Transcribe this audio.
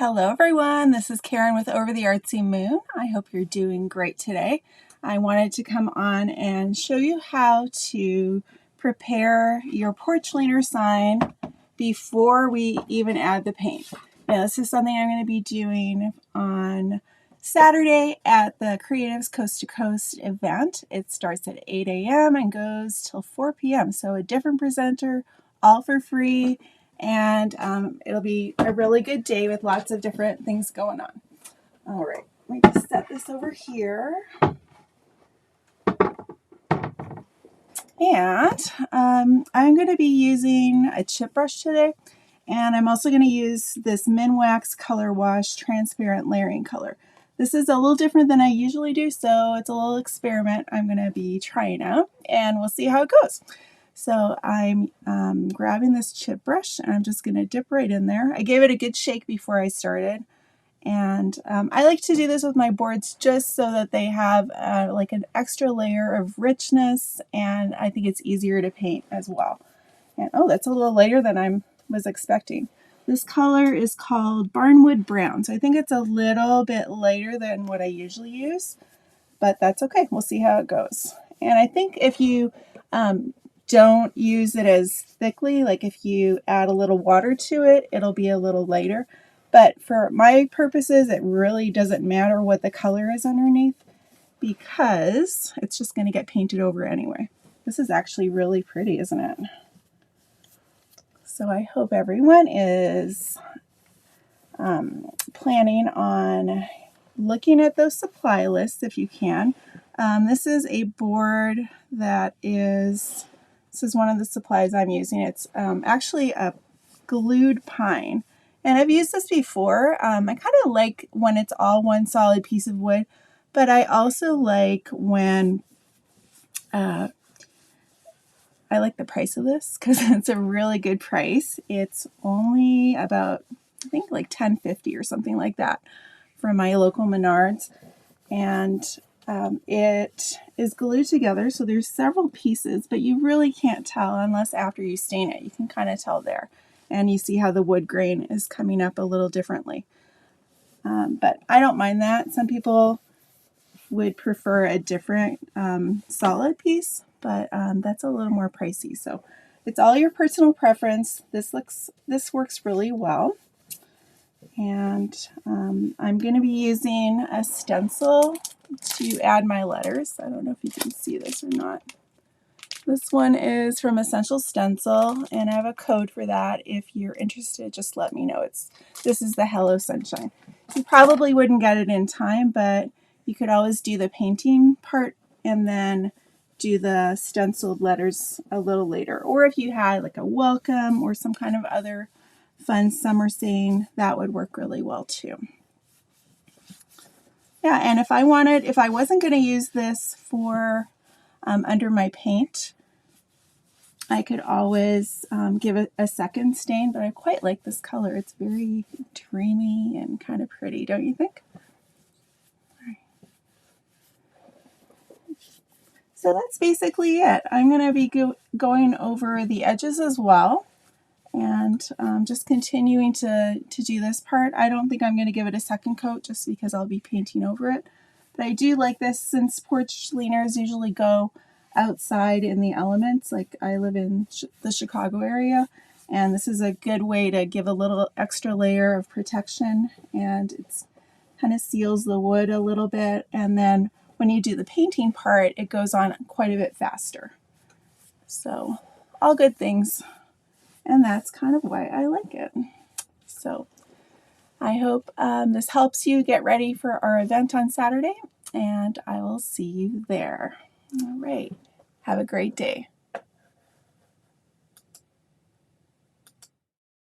Hello everyone, this is Karen with Over the Artsy Moon. I hope you're doing great today. I wanted to come on and show you how to prepare your porch leaner sign before we even add the paint. Now this is something I'm going to be doing on Saturday at the Creatives Coast to Coast event. It starts at 8 a.m. and goes till 4 p.m. So a different presenter, all for free. And it'll be a really good day with lots of different things going on. All right, let me just set this over here. And I'm going to be using a chip brush today. And I'm also going to use this Minwax Color Wash Transparent Layering Color. This is a little different than I usually do, so it's a little experiment I'm going to be trying out. And we'll see how it goes. So I'm grabbing this chip brush and I'm just going to dip right in there. I gave it a good shake before I started. And I like to do this with my boards just so that they have like an extra layer of richness, and I think it's easier to paint as well. And oh, that's a little lighter than I was expecting. This color is called Barnwood Brown. So I think it's a little bit lighter than what I usually use, but that's okay. We'll see how it goes. And I think if you don't use it as thickly, like if you add a little water to it, it'll be a little lighter. But for my purposes, it really doesn't matter what the color is underneath because it's just going to get painted over anyway. This is actually really pretty, isn't it? So I hope everyone is planning on looking at those supply lists if you can. This is a board that is... This is one of the supplies I'm using. It's actually a glued pine. And I've used this before. I kind of like when it's all one solid piece of wood, but I also like when, I like the price of this because it's a really good price. It's only about, I think like $10.50 or something like that from my local Menards. And it is glued together, so there's several pieces, but you really can't tell unless after you stain it. You can kind of tell there, and you see how the wood grain is coming up a little differently. But I don't mind that. Some people would prefer a different solid piece, but that's a little more pricey. So it's all your personal preference. This works really well. And I'm going to be using a stencil to add my letters. I don't know if you can see this or not. This one is from Essential Stencil, and I have a code for that. If you're interested, just let me know. This is the Hello Sunshine. You probably wouldn't get it in time, but you could always do the painting part and then do the stenciled letters a little later. Or if you had like a welcome or some kind of other fun summer saying, that would work really well too. Yeah, and if I wasn't going to use this for under my paint, I could always give it a second stain, but I quite like this color. It's very dreamy and kind of pretty, don't you think? All right. So that's basically it. I'm going to be going over the edges as well. And just continuing to do this part. I don't think I'm going to give it a second coat just because I'll be painting over it. But I do like this since porch leaners usually go outside in the elements. Like I live in the Chicago area, and this is a good way to give a little extra layer of protection, and it's kind of seals the wood a little bit. And then when you do the painting part, it goes on quite a bit faster. So all good things. And that's kind of why I like it. So I hope this helps you get ready for our event on Saturday, and I will see you there. All right. Have a great day.